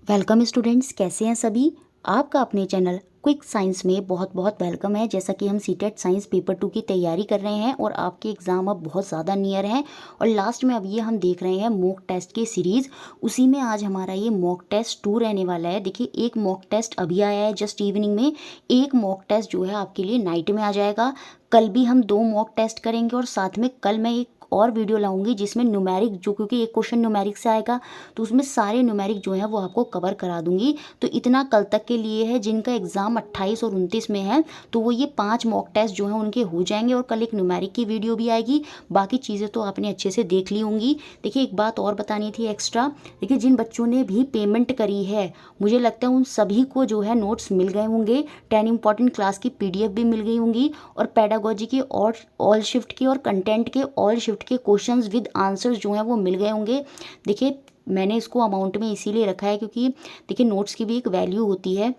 Welcome students, कैसे हैं सभी। आपका अपने चैनल क्विक साइंस में बहुत बहुत वेलकम है। जैसा कि हम सीटेट साइंस पेपर 2 की तैयारी कर रहे हैं और आपके एग्ज़ाम अब बहुत ज़्यादा नियर हैं और लास्ट में अब ये हम देख रहे हैं मॉक टेस्ट की सीरीज़। उसी में आज हमारा ये मॉक टेस्ट 2 रहने वाला है। देखिए, एक मॉक टेस्ट अभी आया है जस्ट इवनिंग में, एक मॉक टेस्ट जो है आपके लिए नाइट में आ जाएगा। कल भी हम 2 मॉक टेस्ट करेंगे और साथ में कल मैं एक और वीडियो लाऊंगी जिसमें न्यूमेरिक, जो क्योंकि एक क्वेश्चन न्यूमेरिक से आएगा तो उसमें सारे न्यूमेरिक जो है वो आपको कवर करा दूंगी। तो इतना कल तक के लिए है। जिनका एग्ज़ाम 28 और 29 में है तो वो ये 5 मॉक टेस्ट जो हैं उनके हो जाएंगे और कल एक न्यूमेरिक की वीडियो भी आएगी। बाकी चीज़ें तो आपने अच्छे से देख ली होंगी। देखिए, एक बात और बतानी थी एक्स्ट्रा। देखिए, जिन बच्चों ने भी पेमेंट करी है, मुझे लगता है उन सभी को जो है नोट्स मिल गए होंगे। 10 इंपॉर्टेंट क्लास की PDF भी मिल गई होंगी और पेडागोजी के और ऑल शिफ्ट के और कंटेंट के ऑल शिफ्ट के क्वेश्चंस विद आंसर्स जो हैं वो मिल गए होंगे। देखिए, मैंने इसको अमाउंट में इसीलिए रखा है क्योंकि देखिए, नोट्स की भी एक वैल्यू होती है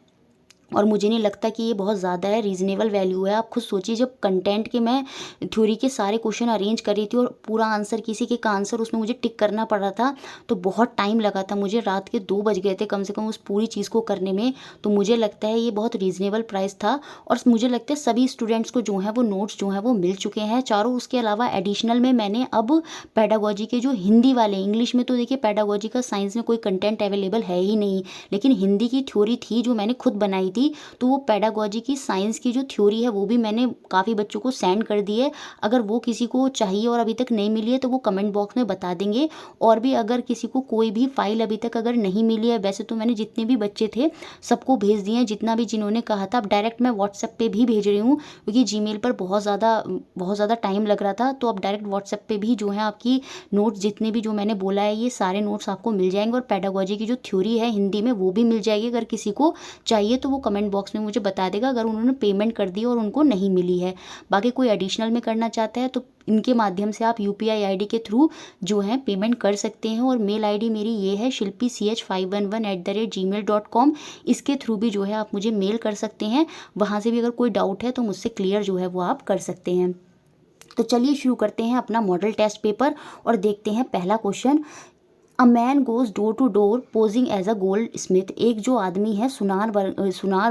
और मुझे नहीं लगता कि ये बहुत ज़्यादा है, रीज़नेबल वैल्यू है। आप खुद सोचिए, जब कंटेंट के मैं थ्योरी के सारे क्वेश्चन अरेंज कर रही थी और पूरा आंसर किसी के का आंसर उसमें मुझे टिक करना पड़ रहा था तो बहुत टाइम लगा था मुझे। रात के 2 बज गए थे कम से कम उस पूरी चीज़ को करने में। तो मुझे लगता है ये बहुत रीज़नेबल प्राइस था और मुझे लगता है सभी स्टूडेंट्स को जो है वो नोट्स जो है वो मिल चुके हैं चारों। उसके अलावा एडिशनल में मैंने अब पेडागोजी के जो हिंदी वाले, इंग्लिश में तो देखिए पेडागोजी का साइंस में कोई कंटेंट अवेलेबल है ही नहीं, लेकिन हिंदी की थ्योरी थी जो मैंने खुद बनाई थी। तो वो पेडागोजी की साइंस की जो थ्योरी है वो भी मैंने काफ़ी बच्चों को सेंड कर दी है। अगर वो किसी को चाहिए और अभी तक नहीं मिली है तो वो कमेंट बॉक्स में बता देंगे। और भी अगर किसी को कोई भी फाइल अभी तक अगर नहीं मिली है, वैसे तो मैंने जितने भी बच्चे थे सबको भेज दिए हैं, जितना भी जिन्होंने कहा था। अब डायरेक्ट मैं व्हाट्सएप पे भी भेज रही हूँ क्योंकि जीमेल पर बहुत ज़्यादा टाइम लग रहा था। तो अब डायरेक्ट व्हाट्सएप पे भी जो है आपकी नोट्स जितने भी जो मैंने बोला है ये सारे नोट्स आपको मिल जाएंगे और पेडागोजी की जो थ्योरी है हिंदी में वो भी मिल जाएगी। अगर किसी को चाहिए तो वो कमेंट बॉक्स में मुझे बता देगा अगर उन्होंने पेमेंट कर दी और उनको नहीं मिली है। बाकी कोई एडिशनल में करना चाहता है तो इनके माध्यम से आप UPI ID के थ्रू जो है पेमेंट कर सकते हैं। और मेल ID मेरी ये है shilpi ch511@gmail.com। इसके थ्रू भी जो है आप मुझे मेल कर सकते हैं। वहाँ से भी अगर कोई डाउट है तो मुझसे क्लियर जो है वो आप कर सकते हैं। तो चलिए शुरू करते हैं अपना मॉडल टेस्ट पेपर और देखते हैं पहला question. A man goes door to door posing as a goldsmith. एक जो आदमी है सुनार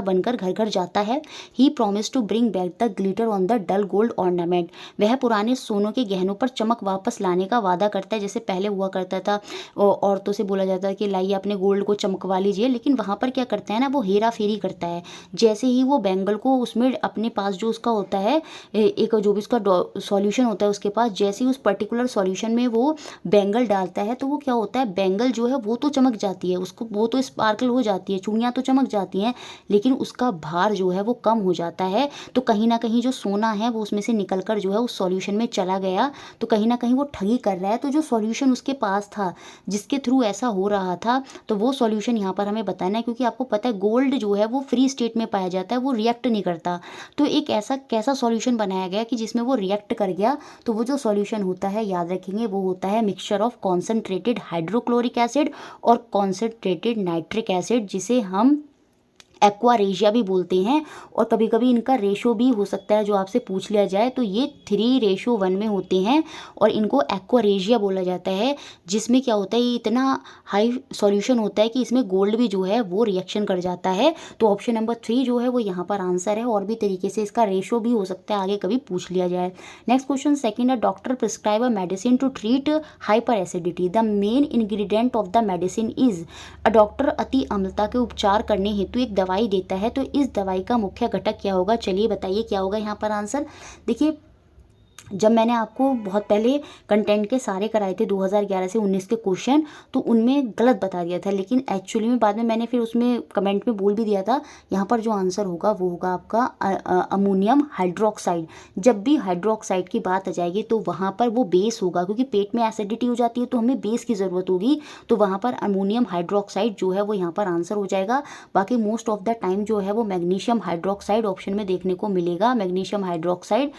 बनकर घर घर जाता है। He promise to bring back the glitter on the dull gold ornament. वह पुराने सोनों के गहनों पर चमक वापस लाने का वादा करता है, जैसे पहले हुआ करता था। औरतों से बोला जाता है कि लाइए अपने गोल्ड को चमकवा लीजिए, लेकिन वहाँ पर क्या करता है ना, वो हेरा फेरी करता है। जैसे ही वो बैंगल को उसमें अपने पास जो उसका होता है एक जो भी उसका सॉल्यूशन होता है उसके पास, जैसे ही उस पर्टिकुलर सॉल्यूशन में वो बैंगल डालता है तो वो क्या होता है, बैंगल जो है वो तो चमक जाती है, उसको वो तो स्पार्कल हो जाती है, चूड़ियाँ तो चमक जाती हैं, लेकिन उसका भार जो है वो कम हो जाता है। तो कहीं ना कहीं जो सोना है वो उसमें से निकल कर जो है उस सॉल्यूशन में चला गया। तो कहीं ना कहीं वो ठगी कर रहा है। तो जो सॉल्यूशन उसके पास था जिसके थ्रू ऐसा हो रहा था, तो वो सॉल्यूशन यहाँ पर हमें बताना है। क्योंकि आपको पता है गोल्ड जो है वो फ्री स्टेट में पाया जाता है, वो रिएक्ट नहीं करता। तो एक ऐसा कैसा सॉल्यूशन बनाया गया कि जिसमें वो रिएक्ट कर गया। तो वो जो सॉल्यूशन होता है, याद रखेंगे, वो होता है mixture of concentrated hydrochloric acid और कॉन्सेंट्रेटेड नाइट्रिक एसिड, जिसे हम एक्वारेशिया भी बोलते हैं। और कभी कभी इनका रेशो भी हो सकता है जो आपसे पूछ लिया जाए, तो ये 3:1 में होते हैं और इनको एक्वारेशिया बोला जाता है। जिसमें क्या होता है, ये इतना हाई सॉल्यूशन होता है कि इसमें गोल्ड भी जो है वो रिएक्शन कर जाता है। तो ऑप्शन नंबर 3 जो है वो यहाँ पर आंसर है। और भी तरीके से इसका रेशो भी हो सकता है, आगे कभी पूछ लिया जाए। नेक्स्ट क्वेश्चन सेकंड है, doctor prescribe a medicine to treat hyperacidity. The main ingredient of the medicine is. Doctor अति अम्लता के उपचार करने हेतु एक दवाई देता है, तो इस दवाई का मुख्य घटक क्या होगा। चलिए बताइए क्या होगा यहाँ पर आंसर। देखिए, जब मैंने आपको बहुत पहले कंटेंट के सारे कराए थे 2011 से 19 के क्वेश्चन, तो उनमें गलत बता दिया था, लेकिन एक्चुअली में बाद में मैंने फिर उसमें कमेंट में बोल भी दिया था। यहाँ पर जो आंसर होगा वो होगा आपका अमोनियम हाइड्रोक्साइड। जब भी हाइड्रोक्साइड की बात आ जाएगी तो वहाँ पर वो बेस होगा, क्योंकि पेट में एसिडिटी हो जाती है तो हमें बेस की ज़रूरत होगी। तो वहाँ पर अमोनियम हाइड्रोक्साइड जो है वो यहाँ पर आंसर हो जाएगा। बाकी मोस्ट ऑफ द टाइम जो है वो मैग्नीशियम हाइड्रोक्साइड ऑप्शन में देखने को मिलेगा। मैग्नीशियम हाइड्रोक्साइड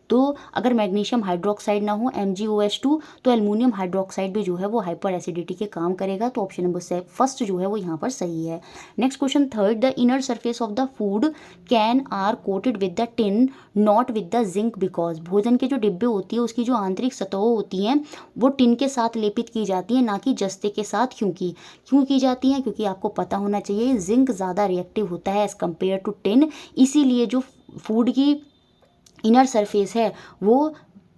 तो अगर मैग्नीशियम हाइड्रोक्साइड ना हो MgOH2 तो एल्युमिनियम हाइड्रोक्साइड भी जो है वो हाइपर एसिडिटी के काम करेगा। तो ऑप्शन नंबर फर्स्ट जो है वो यहाँ पर सही है। Next question third, the inner surface of the food can are coated with the tin not with the zinc because, भोजन के जो डिब्बे होती है उसकी जो आंतरिक सतह होती हैं वो टिन के साथ लेपित की जाती है, ना कि जस्ते के साथ। क्यों की जाती हैं? क्योंकि आपको पता होना चाहिए जिंक ज़्यादा रिएक्टिव होता है एज़ कम्पेयर टू टिन, इसीलिए जो फूड की इनर सरफेस है वो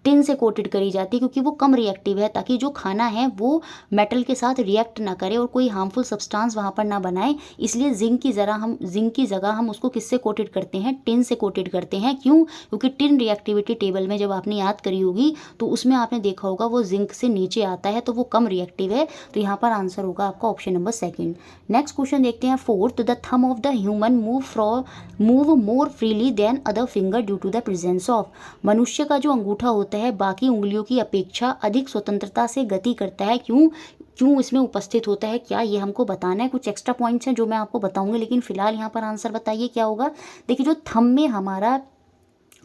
टिन से कोटेड करी जाती है, क्योंकि वो कम रिएक्टिव है, ताकि जो खाना है वो मेटल के साथ रिएक्ट ना करे और कोई हार्मफुल सब्सटेंस वहाँ पर ना बनाए। इसलिए जिंक की जगह हम उसको किससे कोटेड करते हैं? टिन से कोटेड करते हैं। क्यों? क्योंकि टिन रिएक्टिविटी टेबल में जब आपने याद करी होगी तो उसमें आपने देखा होगा वो जिंक से नीचे आता है, तो वो कम रिएक्टिव है। तो यहाँ पर आंसर होगा आपका option number second. Next question देखते हैं fourth, the thumb of the human move more freely than other finger due to the presence of, मनुष्य का जो अंगूठा होता है बाकी उंगलियों की अपेक्षा अधिक स्वतंत्रता से गति करता है। क्यों इसमें उपस्थित होता है? क्या ये हमको बताना है? कुछ एक्स्ट्रा पॉइंट्स हैं जो मैं आपको बताऊंगी, लेकिन फिलहाल यहाँ पर आंसर बताइए क्या होगा। देखिए, जो थंब में हमारा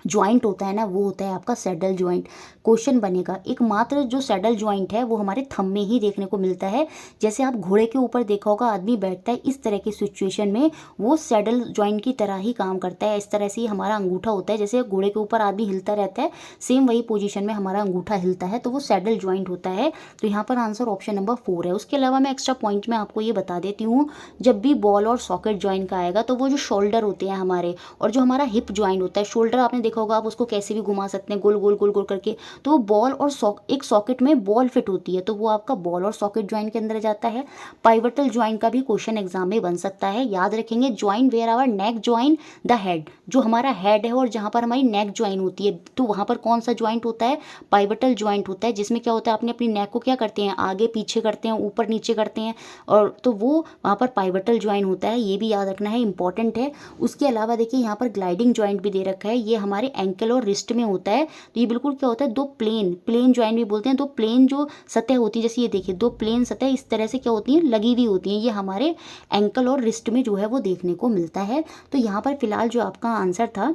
ज्वाइंट होता है ना, वो होता है आपका सैडल ज्वाइंट। क्वेश्चन बनेगा एकमात्र जो सैडल ज्वाइंट है वो हमारे थंब में ही देखने को मिलता है। जैसे आप घोड़े के ऊपर देखा होगा आदमी बैठता है, इस तरह की सिचुएशन में वो सैडल ज्वाइंट की तरह ही काम करता है। इस तरह से ही हमारा अंगूठा होता है, जैसे घोड़े के ऊपर आदमी हिलता रहता है, सेम वही पोजीशन में हमारा अंगूठा हिलता है, तो वो सैडल ज्वाइंट होता है। तो यहाँ पर आंसर ऑप्शन नंबर 4 है। उसके अलावा मैं एक्स्ट्रा पॉइंट में आपको ये बता देती हूँ, जब भी बॉल और सॉकेट ज्वाइंट का आएगा तो वो जो शोल्डर होते हैं हमारे और जो हमारा हिप ज्वाइंट होता है, शोल्डर आपने देखा होगा, आप उसको कैसे भी घुमा सकते हैं, गोल गोल गोल गोल करके, तो वो बॉल और एक सॉकेट में बॉल फिट होती है, तो वो आपका बॉल और सॉकेट ज्वाइंट के अंदर जाता है। पाइवटल ज्वाइंट का भी क्वेश्चन एग्जाम में बन सकता है, याद रखेंगे। Joint where our neck joint the head, जो हमारा हेड है और जहां पर हमारी नेक ज्वाइंट होती है, तो वहां पर कौन सा ज्वाइंट होता है? पाइवटल ज्वाइंट होता है, जिसमें क्या होता है, आपने अपनी नेक को क्या करते हैं, आगे पीछे करते हैं, ऊपर नीचे करते हैं, और तो वो वहां पर पाइवटल ज्वाइंट होता है। ये भी याद रखना है, इंपॉर्टेंट है। उसके अलावा देखिए यहाँ पर ग्लाइडिंग ज्वाइंट भी दे रखा है, ये हमारे एंकल और रिस्ट में होता है। तो ये बिल्कुल क्या होता है, दो प्लेन ज्वाइंट भी बोलते हैं, दो प्लेन जो सतह होती है, जैसे ये देखिए दो प्लेन सतह इस तरह से क्या होती हैं, लगी हुई होती हैं, ये हमारे एंकल और रिस्ट में जो है वो देखने को मिलता है। तो यहाँ पर फिलहाल जो आपका आंसर था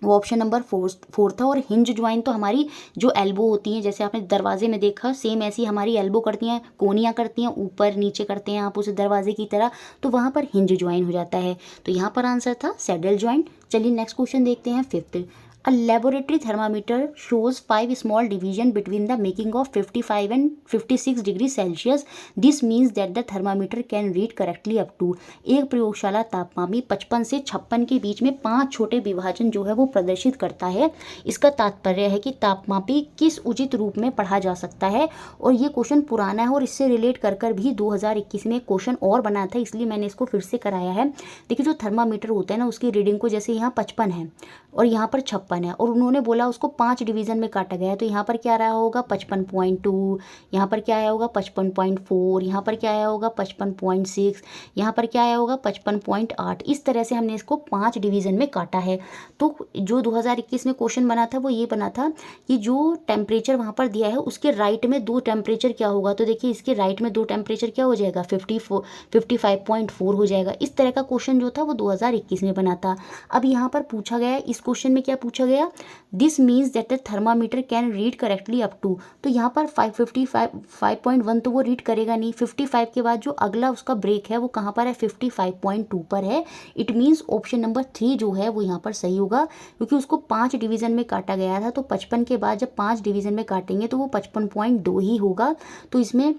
वो ऑप्शन नंबर 4 था। और हिंज ज्वाइंट तो हमारी जो एल्बो होती हैं, जैसे आपने दरवाजे में देखा, सेम ऐसी हमारी एल्बो करती हैं, कोनियाँ करती हैं, ऊपर नीचे करते हैं आप उस दरवाजे की तरह, तो वहाँ पर हिंज ज्वाइंट हो जाता है। तो यहाँ पर आंसर था सैडल ज्वाइंट। चलिए नेक्स्ट क्वेश्चन देखते हैं fifth. A laboratory thermometer shows 5 small division between the making of 55 and 56 degree Celsius. This means that the thermometer can read correctly up to, एक प्रयोगशाला तापमापी 55 से 56 के बीच में 5 छोटे विभाजन जो है वो प्रदर्शित करता है। इसका तात्पर्य है कि तापमापी किस उचित रूप में पढ़ा जा सकता है। और ये क्वेश्चन पुराना है और इससे रिलेट कर भी 2021 में क्वेश्चन और बना था, इसलिए मैंने इसको फिर से कराया है। देखिए, जो थर्मामीटर होता है ना, उसकी रीडिंग को, जैसे यहाँ 55 है और यहाँ पर 56 है, और उन्होंने बोला उसको 5 डिवीजन में काटा गया है, तो यहाँ पर क्या रहा होगा 55.2, यहाँ पर क्या आया होगा 55.4, यहाँ पर क्या आया होगा 55.6, यहाँ पर क्या आया होगा 55.8। इस तरह से हमने इसको 5 डिवीजन में काटा है। तो जो 2021 में क्वेश्चन बना था वो ये बना था कि जो टेम्परेचर वहाँ पर दिया है उसके राइट में 2 टेम्परेचर क्या होगा, तो देखिए इसके राइट में 2 टेम्परेचर क्या हो जाएगा 55.4 हो जाएगा। इस तरह का क्वेश्चन जो था वो 2021 में बना था। अब यहाँ पर पूछा गया, इस क्वेश्चन में क्या पूछा गया, this means that the thermometer can read correctly up to, तो यहाँ पर 5.1 तो वो रीड करेगा नहीं, 55 के बाद जो अगला उसका ब्रेक है वो कहाँ पर है 55.2 पर है। इट मीन्स ऑप्शन नंबर 3 जो है वो यहाँ पर सही होगा, क्योंकि उसको 5 डिवीजन में काटा गया था, तो 55 के बाद जब 5 डिवीजन में काटेंगे तो वो 55.2 ही होगा। तो इसमें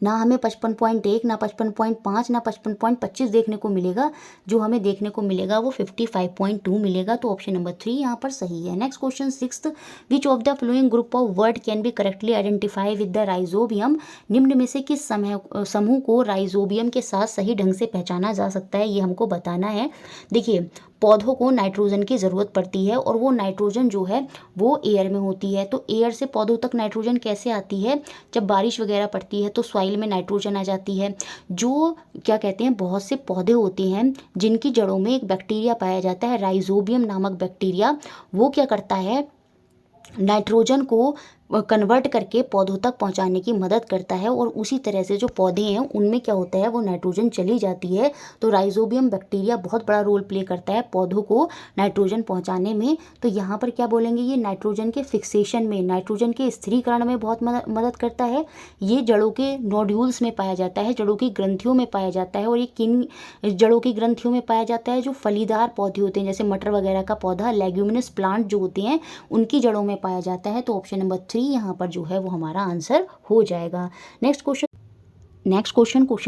ना हमें 55.1, ना 55.5, ना 55.25 देखने को मिलेगा, जो हमें देखने को मिलेगा वो 55.2 मिलेगा। तो ऑप्शन नंबर 3 यहाँ पर सही है। Next question sixth, which of the flowing group of word can be correctly identify with the rhizobium, निम्न में से किस समूह को राइजोबियम के साथ सही ढंग से पहचाना जा सकता है, ये हमको बताना है। देखिए, पौधों को नाइट्रोजन की ज़रूरत पड़ती है और वो नाइट्रोजन जो है वो एयर में होती है, तो एयर से पौधों तक नाइट्रोजन कैसे आती है, जब बारिश वगैरह पड़ती है तो सॉइल में नाइट्रोजन आ जाती है। जो क्या कहते हैं, बहुत से पौधे होते हैं जिनकी जड़ों में एक बैक्टीरिया पाया जाता है, राइजोबियम नामक बैक्टीरिया, वो क्या करता है, नाइट्रोजन को कन्वर्ट करके पौधों तक पहुंचाने की मदद करता है। और उसी तरह से जो पौधे हैं उनमें क्या होता है, वो नाइट्रोजन चली जाती है। तो राइजोबियम बैक्टीरिया बहुत बड़ा रोल प्ले करता है पौधों को नाइट्रोजन पहुंचाने में। तो यहाँ पर क्या बोलेंगे, ये नाइट्रोजन के फिक्सेशन में, नाइट्रोजन के स्थिरीकरण में बहुत मदद करता है। ये जड़ों के नोड्यूल्स में पाया जाता है, जड़ों की ग्रंथियों में पाया जाता है। और ये किन जड़ों की ग्रंथियों में पाया जाता है, जो फलीदार पौधे होते हैं जैसे मटर वगैरह का पौधा, लेग्यूमिनस प्लांट जो होते हैं उनकी जड़ों में पाया जाता है। तो ऑप्शन नंबर 3 यहाँ पर जो है वो हमारा आंसर हो जाएगा। Question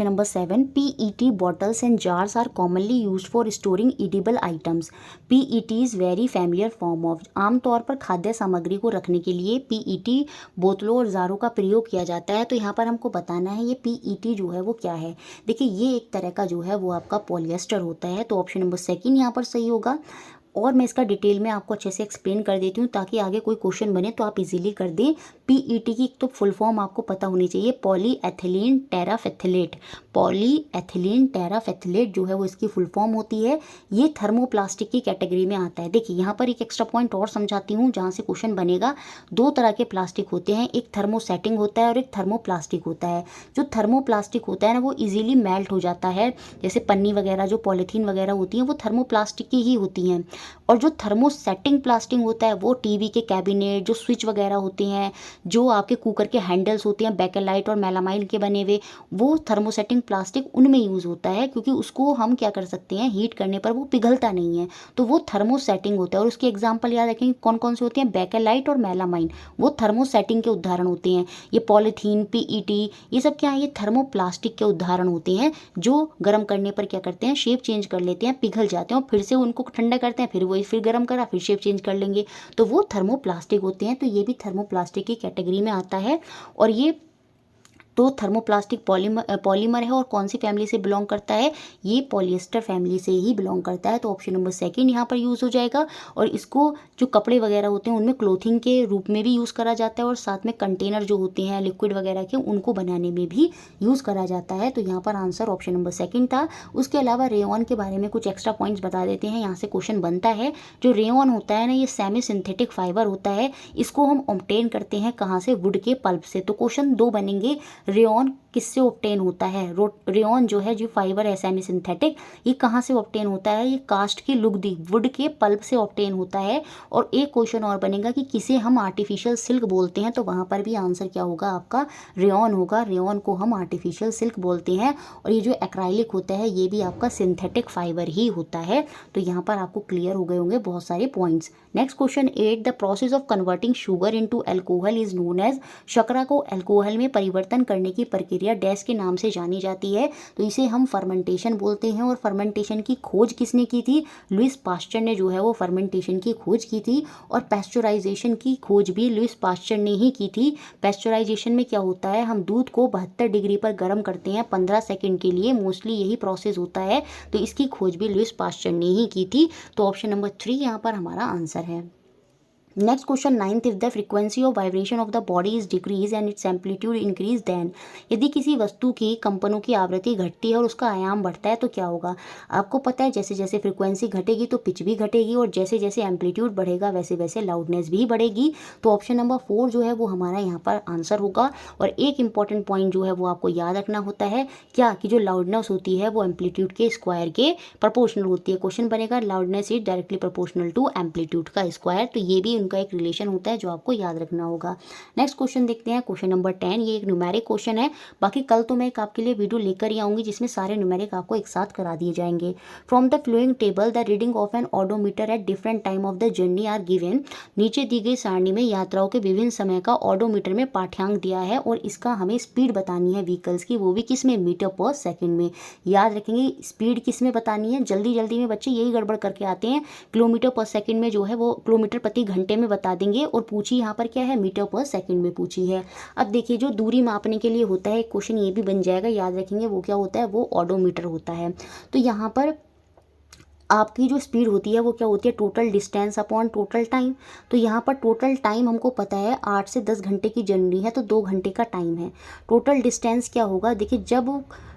number 7, PET bottles and jars are commonly used for storing edible items. PET is very familiar form of, आमतौर पर खाद्य सामग्री को रखने के लिए PET बोतलों और जारों का प्रयोग किया जाता है। तो यहाँ पर हमको बताना है ये PET जो है वो क्या है। देखिए ये एक तरह का जो है वो आपका पॉलिएस्टर होता है। तो ऑप्शन नंबर 2 यहाँ पर सही होगा। और मैं इसका डिटेल में आपको अच्छे से एक्सप्लेन कर देती हूँ ताकि आगे कोई क्वेश्चन बने तो आप इजीली कर दें। PET की तो फुल फॉर्म आपको पता होनी चाहिए, पॉलीएथिलीन टेराफेथलेट। पॉलीएथिलीन टेराफेथलेट जो है वो इसकी फुल फॉर्म होती है। ये थर्मोप्लास्टिक की कैटेगरी में आता है। देखिए यहाँ पर एक एक्स्ट्रा पॉइंट और समझाती हूँ जहाँ से क्वेश्चन बनेगा। 2 तरह के प्लास्टिक होते हैं, एक थर्मोसेटिंग होता है और एक थर्मोप्लास्टिक होता है। जो थर्मोप्लास्टिक होता है ना वो इजीली मेल्ट हो जाता है, जैसे पन्नी वगैरह जो पॉलीथीन वगैरह होती हैं वो थर्मोप्लास्टिक की ही होती हैं। और जो थर्मोसेटिंग प्लास्टिक होता है वो टीवी के कैबिनेट, जो स्विच वगैरह होते हैं, जो आपके कुकर के हैंडल्स होते हैं बेकेलाइट और मेलामाइन के बने हुए, वो थर्मोसेटिंग प्लास्टिक उनमें यूज़ होता है क्योंकि उसको हम क्या कर सकते हैं, हीट करने पर वो पिघलता नहीं है। तो वो थर्मोसेटिंग होता है। और उसके एग्जाम्पल याद रखेंगे कौन कौन से होते हैं, बेकेलाइट और मेलामाइन, वो थर्मोसेटिंग के उदाहरण होते हैं। ये पॉलीथीन, PET, ये सब क्या है, ये थर्मोप्लास्टिक के उदाहरण होते हैं जो गर्म करने पर क्या करते हैं, शेप चेंज कर लेते हैं, पिघल जाते हैं और फिर से उनको ठंडा करते हैं, फिर गर्म करा, फिर शेप चेंज कर लेंगे। तो वो थर्मोप्लास्टिक होते हैं। तो ये भी थर्मोप्लास्टिक की कैटेगरी में आता है। और ये तो थर्मोप्लास्टिक पॉलीमर है और कौन सी फैमिली से बिलोंग करता है, ये पॉलिएस्टर फैमिली से ही बिलोंग करता है। तो ऑप्शन नंबर 2 यहाँ पर यूज़ हो जाएगा। और इसको जो कपड़े वगैरह होते हैं उनमें क्लोथिंग के रूप में भी यूज़ करा जाता है और साथ में कंटेनर जो होते हैं लिक्विड वगैरह के उनको बनाने में भी यूज़ करा जाता है। तो यहाँ पर आंसर ऑप्शन नंबर 2 था। उसके अलावा रेयॉन के बारे में कुछ एक्स्ट्रा पॉइंट्स बता देते हैं, यहाँ से क्वेश्चन बनता है। जो रेयॉन होता है ना, ये सेमी सिंथेटिक फाइबर होता है। इसको हम ऑब्टेन करते हैं कहाँ से, वुड के पल्प से। तो क्वेश्चन 2 बनेंगे, रेयॉन किससे ऑब्टेन होता है। रेयॉन जो है, जो फाइबर है सेमी सिंथेटिक, ये कहाँ से ऑब्टेन होता है, ये कास्ट की लुगदी, वुड के पल्प से ऑब्टेन होता है। और एक क्वेश्चन और बनेगा कि किसे हम आर्टिफिशियल सिल्क बोलते हैं। तो वहाँ पर भी आंसर क्या होगा आपका, रेयॉन होगा। रेयॉन को हम आर्टिफिशियल सिल्क बोलते हैं। और ये जो एक्राइलिक होता है ये भी आपका सिंथेटिक फाइबर ही होता है। तो यहाँ पर आपको क्लियर हो गए होंगे बहुत सारे points. Next question 8, the process of converting sugar into alcohol is known as, शर्करा को अल्कोहल में परिवर्तन करने की प्रक्रिया डैश के नाम से जानी जाती है। तो इसे हम फर्मेंटेशन बोलते हैं। और फर्मेंटेशन की खोज किसने की थी, लुइस पास्चर ने जो है वो फर्मेंटेशन की खोज की थी। और पैस्चराइजेशन की खोज भी लुइस पास्चर ने ही की थी। पैस्चराइजेशन में क्या होता है, हम दूध को 72 डिग्री पर गर्म करते हैं 15 सेकेंड के लिए, मोस्टली यही प्रोसेस होता है। तो इसकी खोज भी लुइस पास्चर ने ही की थी। तो ऑप्शन नंबर 3 यहाँ पर हमारा आंसर है। Next question 9, if the frequency of vibration of the body is decrease and its amplitude increase then, यदि किसी वस्तु की कंपनों की आवृत्ति घटती है और उसका आयाम बढ़ता है तो क्या होगा। आपको पता है जैसे जैसे फ्रीक्वेंसी घटेगी तो पिच भी घटेगी और जैसे जैसे एम्पलीट्यूड बढ़ेगा वैसे वैसे लाउडनेस भी बढ़ेगी। तो ऑप्शन नंबर 4 जो है वो हमारा यहाँ पर आंसर होगा। और एक इंपॉर्टेंट पॉइंट जो है वो आपको याद रखना होता है क्या, कि जो लाउडनेस होती है वो एम्पलीट्यूड के स्क्वायर के प्रोपोर्शनल होती है। क्वेश्चन बनेगा loudness is directly proportional to amplitude का स्क्वायर। तो ये भी उनका एक रिलेशन होता है जो आपको याद रखना होगा। नेक्स्ट क्वेश्चन देखते हैं, क्वेश्चन नंबर 10, ये एक न्यूमेरिक क्वेश्चन है। बाकी कल तो मैं एक आपके लिए वीडियो लेकर ही आऊंगी जिसमें सारे न्यूमेरिक आपको एक साथ करा दिए जाएंगे। From the flowing table the reading of an odometer at different time of the journey are given, नीचे दी गई सारणी में यात्राओं के विभिन्न समय का ऑडोमीटर में पाठ्यांक दिया है और इसका हमें स्पीड बतानी है व्हीकल्स की, वो भी किस में, मीटर पर सेकंड में। याद रखेंगे स्पीड किस में बतानी है, जल्दी जल्दी में बच्चे यही गड़बड़ करके आते हैं। किलोमीटर पर सेकंड में जो है वो किलोमीटर प्रति घंटे में बता देंगे और पूछी यहाँ पर क्या है, मीटर पर सेकंड में पूछी है। अब देखिए जो दूरी मापने के लिए होता है, क्वेश्चन ये भी बन जाएगा, याद रखेंगे वो क्या होता है, वो ऑडोमीटर होता है। तो यहाँ पर आपकी जो स्पीड होती है वो क्या होती है, total distance upon total time. तो यहाँ पर टोटल टाइम हमको पता है 8 से 10 घंटे की जर्नी है तो 2 घंटे का टाइम है। टोटल डिस्टेंस क्या होगा, देखिए जब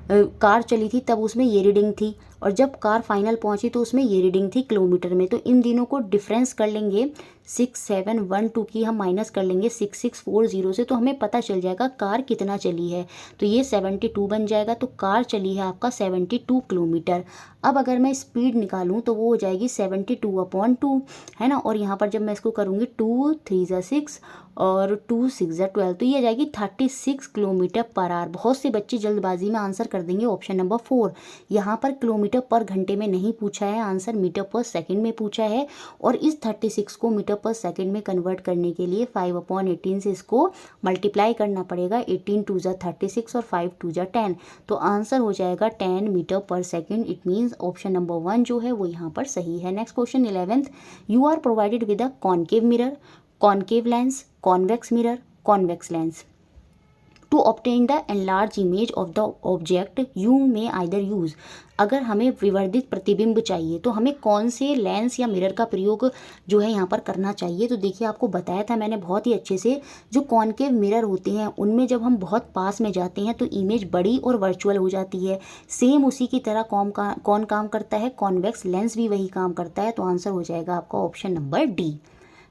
कार चली थी तब उसमें ये रीडिंग थी, और जब कार फाइनल पहुंची तो उसमें ये रीडिंग थी किलोमीटर में। तो इन दिनों को डिफरेंस कर लेंगे, 6712 की हम माइनस कर लेंगे 6640 से, तो हमें पता चल जाएगा कार कितना चली है। तो ये 72 बन जाएगा। तो कार चली है आपका 72 किलोमीटर। अब अगर मैं स्पीड निकालूं तो वो हो जाएगी 72/2, है ना। और यहाँ पर जब मैं इसको करूँगी 2 3 ज़ा 6 और 2 6 ज़ा 12, तो ये आ जाएगी 36 किलोमीटर पर आवर। बहुत से बच्चे जल्दबाजी में आंसर कर देंगे ऑप्शन नंबर 4। यहाँ पर किलोमीटर पर घंटे में नहीं पूछा है, आंसर मीटर पर सेकंड में पूछा है। और इस 36 को मीटर पर सेकंड में कन्वर्ट करने के लिए 5/18 से इसको मल्टीप्लाई करना पड़ेगा। 18 2 ज़ा 36 और 5 2 ज़ा 10, तो आंसर हो जाएगा 10 metre per second. It means option number 1 जो है वो यहाँ पर सही है। Next question 11th, you are provided with a concave mirror, concave lens, convex mirror, convex lens. To obtain the enlarge image of the object you may either use. अगर हमें विवर्धित प्रतिबिंब चाहिए तो हमें कौन से लेंस या मिरर का प्रयोग जो है यहाँ पर करना चाहिए। तो देखिए आपको बताया था मैंने बहुत ही अच्छे से, जो कॉनकेव मिरर होते हैं उनमें जब हम बहुत पास में जाते हैं तो इमेज बड़ी और वर्चुअल हो जाती है। सेम उसी की तरह कौन काम करता है, कॉन्वेक्स लेंस भी वही काम करता है। तो आंसर हो जाएगा आपका option number D.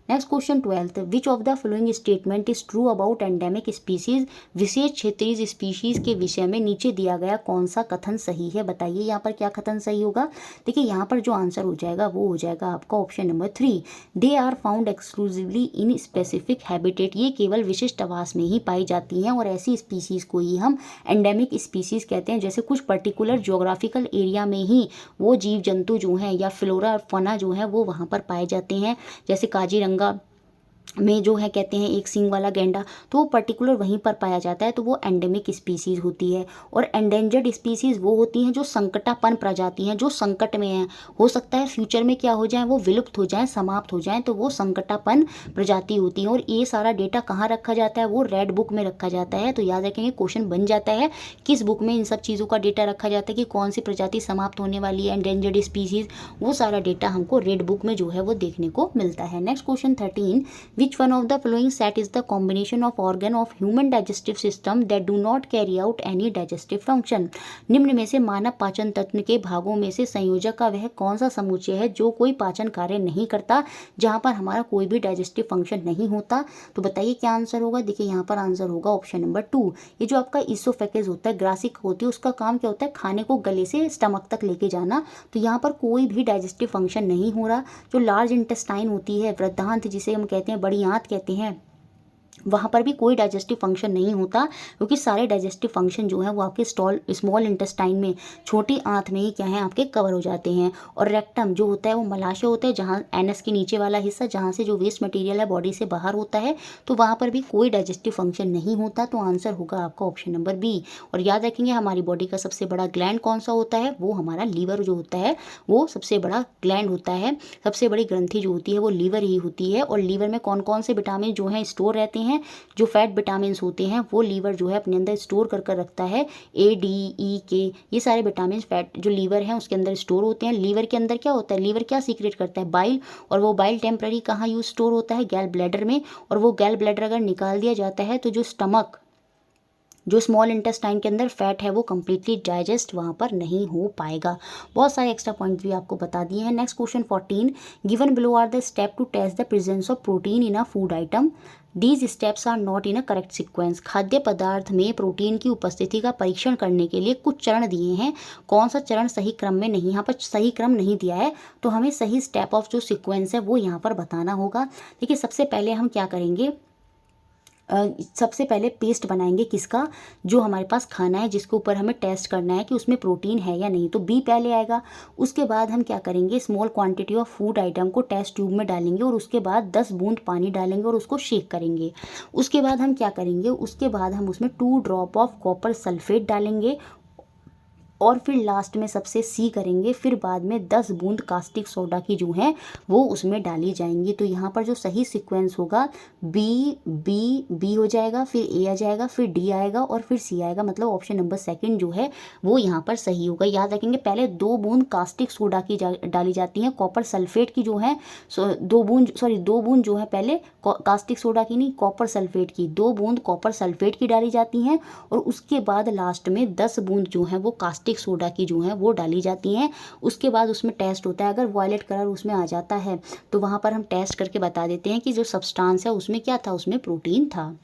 Next question 12th, which of the following statement is true about endemic species. विशेष क्षेत्रीय स्पीशीज के विषय में नीचे दिया गया कौन सा कथन सही है, बताइए यहाँ पर क्या कथन सही होगा। देखिए यहाँ पर जो आंसर हो जाएगा वो हो जाएगा आपका option number 3। They are found exclusively in specific habitat. ये केवल विशिष्ट आवास में ही पाई जाती हैं और ऐसी स्पीसीज को ही हम एंडेमिक स्पीसीज कहते हैं। जैसे कुछ पर्टिकुलर ज्योग्राफिकल एरिया में ही वो जीव जंतु जो हैं या फ्लोरा और फौना जो है वो वहाँ पर पाए जाते हैं। जैसे काजीरंगा में जो है कहते हैं एक सींग वाला गैंडा, तो वो पर्टिकुलर वहीं पर पाया जाता है, तो वो एंडेमिक स्पीसीज होती है। और एंडेंजर्ड स्पीसीज वो होती हैं जो संकटापन्न प्रजाति हैं, जो संकट में हैं। हो सकता है फ्यूचर में क्या हो जाए, वो विलुप्त हो जाएं, समाप्त हो जाएं, तो वो संकटापन्न प्रजाति होती हैं। और ये सारा डेटा कहाँ रखा जाता है, वो रेड बुक में रखा जाता है। तो याद रखेंगे क्वेश्चन बन जाता है किस बुक में इन सब चीज़ों का डेटा रखा जाता है कि कौन सी प्रजाति समाप्त होने वाली है, एंडेंजर्ड स्पीसीज, वो सारा डेटा हमको रेड बुक में जो है वो देखने को मिलता है। Next question 13, which one of the following set is the combination of organ of human digestive system that do not carry out any digestive function। निम्न में से मानव पाचन तंत्र के भागों में से संयोजक का वह कौन सा समुच्चय है जो कोई पाचन कार्य नहीं करता, जहां पर हमारा कोई भी डाइजेस्टिव फंक्शन नहीं होता। तो बताइए क्या आंसर होगा। देखिए यहाँ पर आंसर होगा ऑप्शन नंबर 2। ये जो आपका इसोफेगस होता है, ग्रासिक होती है, उसका काम क्या होता है, खाने को गले से स्टमक तक लेके जाना। तो यहाँ पर कोई भी डाइजेस्टिव फंक्शन नहीं हो रहा। जो लार्ज इंटेस्टाइन होती है, वृद्धांत जिसे हम कहते हैं, बड़ी आंत कहते हैं, वहाँ पर भी कोई डाइजेस्टिव फंक्शन नहीं होता, क्योंकि सारे डाइजेस्टिव फंक्शन जो है वो आपके स्मॉल इंटेस्टाइन में, छोटी आंत में ही क्या है आपके कवर हो जाते हैं। और रेक्टम जो होता है वो मलाशय होता है, जहाँ एनस के नीचे वाला हिस्सा, जहाँ से जो वेस्ट मटेरियल है बॉडी से बाहर होता है, तो वहाँ पर भी कोई डाइजेस्टिव फंक्शन नहीं होता। तो आंसर होगा आपका ऑप्शन नंबर बी। और याद रखेंगे हमारी बॉडी का सबसे बड़ा ग्लैंड कौन सा होता है, वो हमारा लीवर जो होता है, वो सबसे बड़ा ग्लैंड होता है। सबसे बड़ी ग्रंथि जो होती है वो लीवर ही होती है। और लीवर में कौन कौन से विटामिन जो हैं स्टोर रहते हैं, जो फैट विटामिन होते हैं वो लीवर जो है अपने अंदर स्टोर कर रखता है। ए, डी, ई, के, ये सारे विटामिन फैट जो लीवर है उसके अंदर स्टोर होते हैं। लीवर के अंदर क्या होता है, लीवर क्या सीक्रेट करता है, बाइल। और वो बाइल टेम्पररी कहाँ यूज स्टोर होता है, गैल ब्लैडर में। और वो गैल ब्लैडर अगर निकाल दिया जाता है तो जो स्टमक, जो स्मॉल इंटेस्टाइन के अंदर फैट है वो कम्प्लीटली डाइजेस्ट वहाँ पर नहीं हो पाएगा। बहुत सारे एक्स्ट्रा पॉइंट भी आपको बता दिए हैं। Next question 14, given below are the step to test the presence of protein in a food item. These steps are not in a correct sequence. खाद्य पदार्थ में प्रोटीन की उपस्थिति का परीक्षण करने के लिए कुछ चरण दिए हैं, कौन सा चरण सही क्रम में नहीं, यहाँ पर सही क्रम नहीं दिया है, तो हमें सही स्टेप ऑफ जो सिक्वेंस है वो यहाँ पर बताना होगा। देखिए सबसे पहले हम क्या करेंगे, सबसे पहले पेस्ट बनाएंगे किसका, जो हमारे पास खाना है जिसके ऊपर हमें टेस्ट करना है कि उसमें प्रोटीन है या नहीं, तो बी पहले आएगा। उसके बाद हम क्या करेंगे, small quantity of food item को टेस्ट ट्यूब में डालेंगे और उसके बाद 10 बूंद पानी डालेंगे और उसको शेक करेंगे। उसके बाद हम क्या करेंगे, उसके बाद हम उसमें 2 ड्रॉप ऑफ कॉपर सल्फेट डालेंगे और फिर लास्ट में सबसे सी करेंगे, फिर बाद में 10 बूंद कास्टिक सोडा की जो है वो उसमें डाली जाएंगी। तो यहाँ पर जो सही सीक्वेंस होगा बी बी बी हो जाएगा, फिर ए आ जाएगा, फिर डी आएगा और फिर सी आएगा, मतलब ऑप्शन नंबर सेकंड जो है वो यहाँ पर सही होगा। याद रखेंगे पहले 2 बूंद कास्टिक सोडा की डाली जाती है, कॉपर सल्फेट की जो है 2 बूंद जो है पहले कास्टिक सोडा की नहीं, कॉपर सल्फेट की, 2 बूंद कॉपर सल्फेट की डाली जाती हैं और उसके बाद लास्ट में 10 बूंद जो है वो कास्टिक सोडा की जो है वो डाली जाती हैं। उसके बाद उसमें टेस्ट होता है, अगर वॉयलेट कलर उसमें आ जाता है तो वहाँ पर हम टेस्ट करके बता देते हैं कि जो सब्सटेंस है उसमें क्या था, उसमें प्रोटीन था।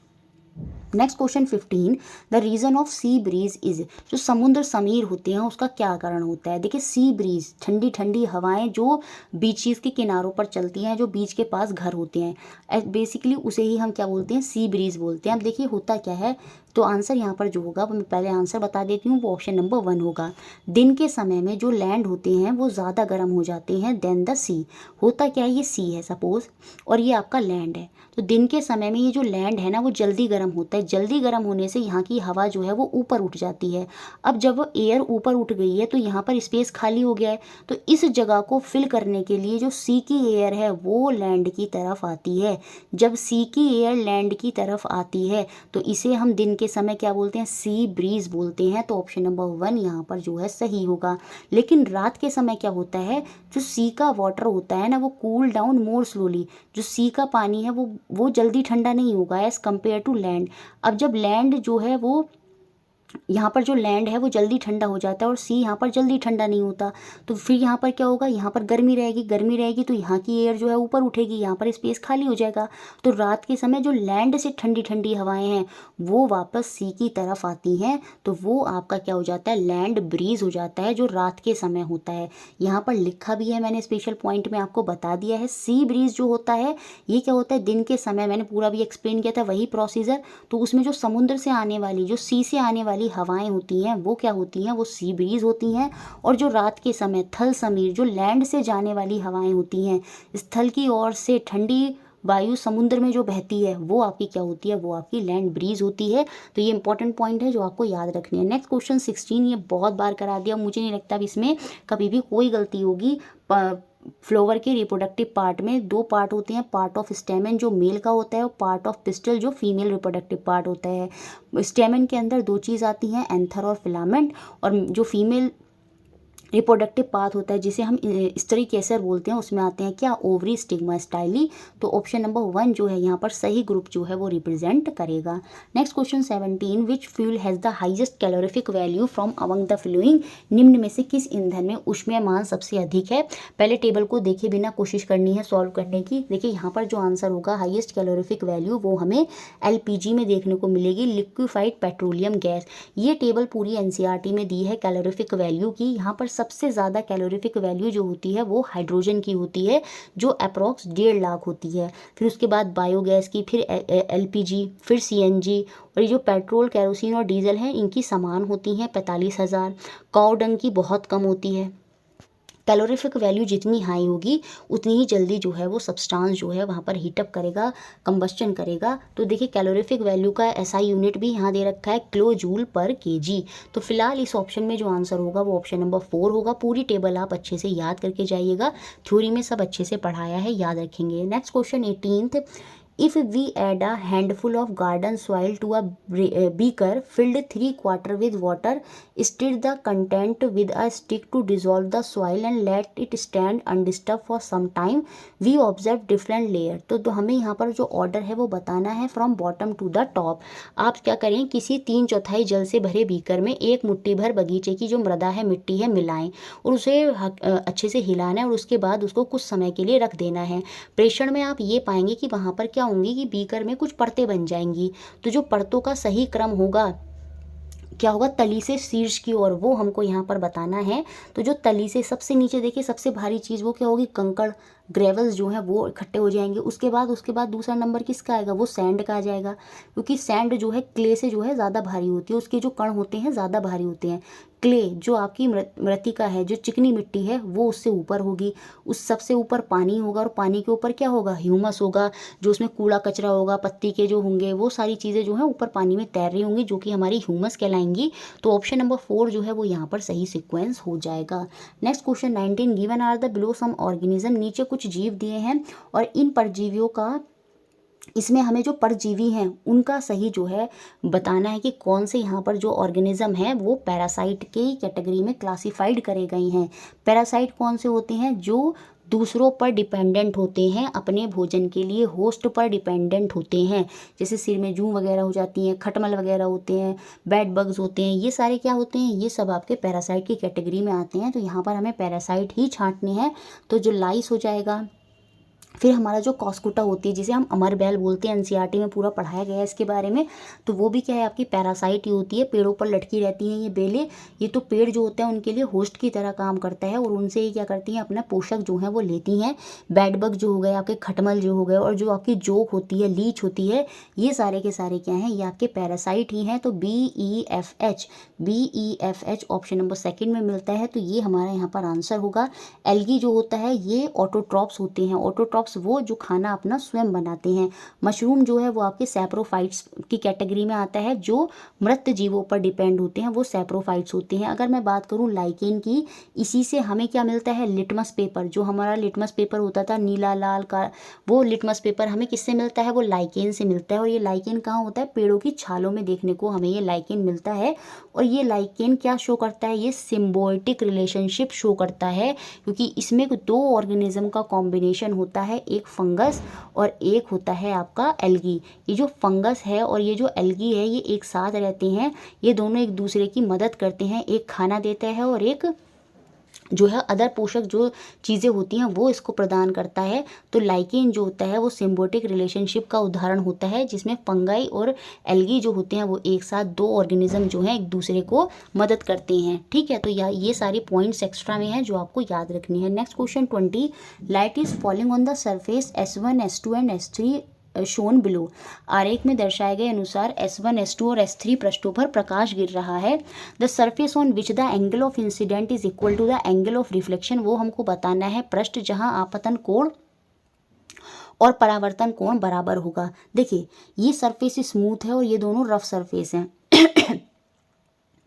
Next question 15, the reason of sea breeze is, जो समुद्र समीर होते हैं उसका क्या कारण होता है। देखिए सी ब्रीज ठंडी ठंडी हवाएं जो बीचेस के किनारों पर चलती हैं, जो बीच के पास घर होते हैं, बेसिकली उसे ही हम क्या बोलते हैं, सी ब्रीज बोलते हैं। अब देखिए होता क्या है, तो आंसर यहाँ पर जो होगा वो मैं पहले आंसर बता देती हूँ, वो ऑप्शन नंबर 1 होगा। दिन के समय में जो लैंड होते हैं वो ज़्यादा गर्म हो जाते हैं देन द सी। होता क्या है, ये सी है सपोज और ये आपका लैंड है, तो दिन के समय में ये जो लैंड है ना वो जल्दी गर्म होता है, जल्दी गर्म होने से यहाँ की हवा जो है वो ऊपर उठ जाती है। अब जब वो एयर ऊपर उठ गई है तो यहाँ पर स्पेस खाली हो गया है, तो इस जगह को फिल करने के लिए जो सी की एयर है वो लैंड की तरफ आती है। जब सी की एयर लैंड की तरफ आती है तो इसे हम दिन के समय क्या बोलते हैं, सी ब्रीज बोलते हैं। तो ऑप्शन नंबर 1 यहाँ पर जो है सही होगा। लेकिन रात के समय क्या होता है, जो सी का वाटर होता है ना वो कूल डाउन मोर स्लोली, जो सी का पानी है वो जल्दी ठंडा नहीं होगा एज कम्पेयर टू लैंड। अब जब लैंड जो है वो यहाँ पर जो लैंड है वो जल्दी ठंडा हो जाता है और सी यहाँ पर जल्दी ठंडा नहीं होता, तो फिर यहाँ पर क्या होगा, यहाँ पर गर्मी रहेगी तो यहाँ की एयर जो है ऊपर उठेगी, यहाँ पर स्पेस खाली हो जाएगा। तो रात के समय जो लैंड से ठंडी ठंडी हवाएं हैं वो वापस सी की तरफ आती हैं, तो वो आपका क्या हो जाता है, लैंड ब्रीज हो जाता है, जो रात के समय होता है। यहाँ पर लिखा भी है मैंने, स्पेशल पॉइंट में आपको बता दिया है। सी ब्रीज जो होता है ये क्या होता है, दिन के समय, मैंने पूरा भी एक्सप्लेन किया था वही प्रोसीजर। तो उसमें जो समुद्र से आने वाली, जो सी से आने वाली हवाएं होती हैं वो क्या होती हैं, वो सी ब्रीज होती हैं। और जो रात के समय थल समीर, जो लैंड से जाने वाली हवाएं होती हैं, स्थल की ओर से ठंडी वायु समुद्र में जो बहती है वो आपकी क्या होती है, वो आपकी लैंड ब्रीज होती है। तो ये इंपॉर्टेंट पॉइंट है जो आपको याद रखनी है। नेक्स्ट क्वेश्चन 16, ये बहुत बार करा दिया, मुझे नहीं लगता अब इसमें कभी भी कोई गलती होगी। फ्लावर के रिप्रोडक्टिव पार्ट में 2 पार्ट होते हैं, पार्ट ऑफ स्टेमन जो मेल का होता है और पार्ट ऑफ पिस्टल जो फीमेल रिप्रोडक्टिव पार्ट होता है। स्टेमन के अंदर 2 चीज़ आती हैं, एंथर और फिलामेंट, और जो फीमेल रिप्रोडक्टिव पाथ होता है जिसे हम स्त्री केसर बोलते हैं, उसमें आते हैं क्या, ओवरी, स्टिग्मा, स्टाइली। तो ऑप्शन नंबर 1 जो है यहाँ पर सही ग्रुप जो है वो रिप्रेजेंट करेगा। Next question 17, which fuel has the highest calorific value from among the flowing, निम्न में से किस ईंधन में ऊष्मीयमान सबसे अधिक है। पहले टेबल को देखे बिना कोशिश करनी है सॉल्व करने की। देखिए यहाँ पर जो आंसर होगा हाईएस्ट कैलोरीफिक वैल्यू वो हमें LPG में देखने को मिलेगी, लिक्विफाइड पेट्रोलियम गैस। ये टेबल पूरी NCERT में दी है कैलोरीफिक वैल्यू की। यहाँ पर सबसे ज़्यादा कैलोरीफिक वैल्यू जो होती है वो हाइड्रोजन की होती है, जो अप्रॉक्स 1.5 लाख होती है। फिर उसके बाद बायोगैस की, फिर LPG, फिर CNG, और ये जो पेट्रोल, कैरोसिन और डीजल हैं इनकी समान होती हैं 45,000। काऊ डंग की बहुत कम होती है। कैलोरीफिक वैल्यू जितनी हाई होगी उतनी ही जल्दी जो है वो सब्सटेंस जो है वहाँ पर हीटअप करेगा, कंबस्चन करेगा। तो देखिए कैलोरीफिक वैल्यू का SI यूनिट भी यहाँ दे रखा है, किलो जूल पर kg। तो फिलहाल इस ऑप्शन में जो आंसर होगा वो ऑप्शन नंबर 4 होगा। पूरी टेबल आप अच्छे से याद करके जाइएगा, थ्योरी में सब अच्छे से पढ़ाया है, याद रखेंगे। Next question 18th, if we add a handful of garden soil to a beaker filled 3/4 with water, stir the content with a stick to dissolve the soil and let it stand undisturbed for some time, we observe different layer। तो हमें यहाँ पर जो order है वो बताना है from bottom to the top. आप क्या करें, किसी 3/4 जल से भरे बीकर में 1 मुट्ठी भर बगीचे की जो मृदा है, मिट्टी है, मिलाएं और उसे अच्छे से हिलाना है और उसके बाद उसको कुछ समय के लिए रख देना है। प्रेषण में आप ये पाएंगे कि वहाँ पर क्या होंगी कि बीकर में कुछ परतें बन जाएंगी। तो जो परतों का सही क्रम होगा क्या होगा, तली से शीर्ष की ओर, वो हमको यहाँ पर बताना है। तो जो तली से सबसे नीचे, देखिए सबसे भारी चीज़ वो क्या होगी, कंकड़, ग्रेवल्स जो हैं वो इकट्ठे हो जाएंगे। उसके बाद दूसरा नंबर किसका आएगा, वो सैंड का आ जाएगा, क्योंकि सैंड जो है क्ले से जो है ज़्यादा भारी होती है, उसके जो कण होते हैं ज़्यादा भारी होते हैं। क्ले जो आपकी मृतिका है, जो चिकनी मिट्टी है, वो उससे ऊपर होगी, उस सबसे ऊपर पानी होगा, और पानी के ऊपर क्या होगा, ह्यूमस होगा, जो उसमें कूड़ा कचरा होगा, पत्ती के जो होंगे वो सारी चीज़ें जो है ऊपर पानी में तैर रही होंगी, जो कि हमारी ह्यूमस कहलाएंगी। तो ऑप्शन नंबर 4 जो है वो यहाँ पर सही सीक्वेंस हो जाएगा। Next question 19, given are the below some organism, नीचे कुछ जीव दिए हैं और इन परजीवियों का, इसमें हमें जो परजीवी हैं उनका सही जो है बताना है कि कौन से यहाँ पर जो ऑर्गेनिज्म है वो पैरासाइट के कैटेगरी में क्लासिफाइड करे गए हैं। पैरासाइट कौन से होते हैं, जो दूसरों पर डिपेंडेंट होते हैं, अपने भोजन के लिए होस्ट पर डिपेंडेंट होते हैं, जैसे सिर में जूं वगैरह हो जाती हैं, खटमल वगैरह होते हैं, बेड बग्स होते हैं, ये सारे क्या होते हैं, ये सब आपके पैरासाइट की कैटेगरी में आते हैं। तो यहाँ पर हमें पैरासाइट ही छांटने हैं। तो जो लाइस हो जाएगा, फिर हमारा जो कॉस्कुटा होती है, जिसे हम अमर बैल बोलते हैं, एनसीईआरटी में पूरा पढ़ाया गया है इसके बारे में, तो वो भी क्या है, आपकी पैरासाइट ही होती है, पेड़ों पर लटकी रहती हैं ये बेलें। ये तो पेड़ जो होते हैं उनके लिए होस्ट की तरह काम करता है, और उनसे ये क्या करती हैं, अपना पोषक जो है वो लेती हैं। बेड बग जो हो गए, आपके खटमल जो हो गए, और जो आपकी जोक होती है, लीच होती है, ये सारे के सारे क्या हैं, ये आपके पैरासाइट ही हैं। तो BEFH ऑप्शन नंबर 2 में मिलता है, तो ये हमारा यहाँ पर आंसर होगा। एल्गी जो होता है ये ऑटोट्रॉप्स होते हैं। ऑटोट्रॉप्स वो जो खाना अपना स्वयं बनाते हैं। मशरूम जो है वो आपके सैप्रोफाइट्स की कैटेगरी में आता है, जो मृत जीवों पर डिपेंड होते हैं, वो सैप्रोफाइट्स होते हैं। अगर मैं बात करूं लाइकेन की, इसी से हमें क्या मिलता है, लिटमस पेपर, जो हमारा लिटमस पेपर होता था नीला लाल का, वो लिटमस पेपर हमें किससे मिलता है, वो लाइकेन से मिलता है। और ये लाइकेन कहाँ होता है, पेड़ों की छालों में देखने को हमें ये लाइकेन मिलता है। और ये लाइकेन क्या शो करता है, ये सिम्बायोटिक रिलेशनशिप शो करता है, क्योंकि इसमें 2 ऑर्गेनिज्म का कॉम्बिनेशन होता है, एक फंगस और एक होता है आपका एल्गी। ये जो फंगस है और ये जो एल्गी है, ये एक साथ रहते हैं, ये दोनों एक दूसरे की मदद करते हैं, एक खाना देता है और एक जो है अदर पोषक जो चीज़ें होती हैं वो इसको प्रदान करता है। तो लाइकेन जो होता है वो सिम्बायोटिक रिलेशनशिप का उदाहरण होता है, जिसमें फंगाई और एल्गी जो होते हैं वो एक साथ 2 ऑर्गेनिज्म जो हैं एक दूसरे को मदद करते हैं। ठीक है, तो ये सारे पॉइंट्स एक्स्ट्रा में हैं जो आपको याद रखनी है। Next question 20, light is falling on the surface S1 S2 and S3 shown below. आरेख में दर्शाए गए अनुसार S1 S2 और S3 पृष्ठों पर प्रकाश गिर रहा है। The surface on which the angle of incident is equal to the angle of reflection, वो हमको बताना है पृष्ठ जहां आपतन कोण और परावर्तन कोण बराबर होगा। देखिए ये सरफेस स्मूथ है और ये दोनों रफ सरफेस हैं।